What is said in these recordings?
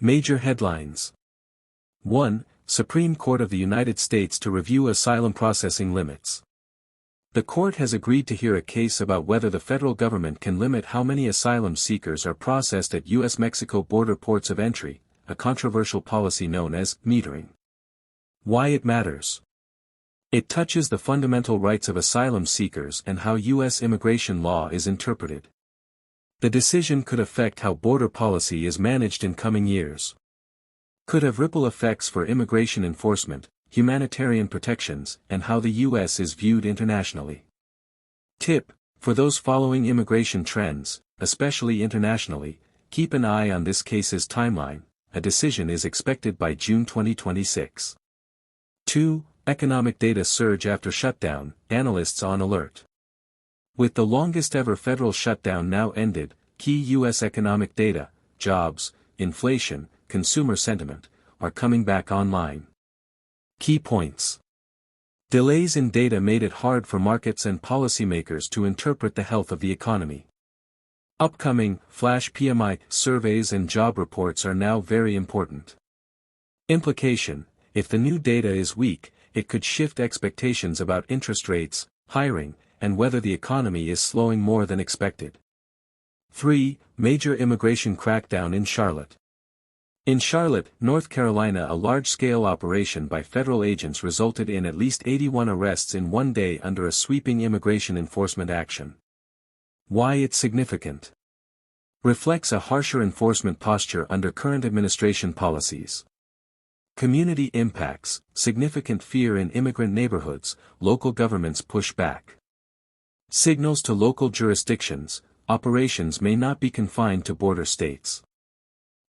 Major headlines. 1. Supreme Court of the United States to review asylum processing limits. The court has agreed to hear a case about whether the federal government can limit how many asylum seekers are processed at U.S.-Mexico border ports of entry, a controversial policy known as metering. Why it matters. It touches the fundamental rights of asylum seekers and how U.S. immigration law is interpreted. The decision could affect how border policy is managed in coming years. Could have ripple effects for immigration enforcement, humanitarian protections, and how the U.S. is viewed internationally. Tip: for those following immigration trends, especially internationally, keep an eye on this case's timeline. A decision is expected by June 2026. 2. Economic data surge after shutdown, analysts on alert. With the longest ever federal shutdown now ended, key U.S. economic data, jobs, inflation, consumer sentiment, are coming back online. Key points. Delays in data made it hard for markets and policymakers to interpret the health of the economy. Upcoming, flash PMI surveys and job reports are now very important. Implication: if the new data is weak, it could shift expectations about interest rates, hiring, and whether the economy is slowing more than expected. 3. Major immigration crackdown in Charlotte. In Charlotte, North Carolina, a large-scale operation by federal agents resulted in at least 81 arrests in one day under a sweeping immigration enforcement action. Why it's significant. Reflects a harsher enforcement posture under current administration policies. Community impacts: significant fear in immigrant neighborhoods, local governments push back. Signals to local jurisdictions: operations may not be confined to border states.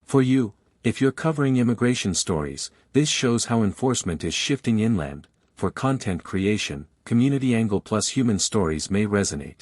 For you, if you're covering immigration stories, this shows how enforcement is shifting inland. For content creation, community angle plus human stories may resonate.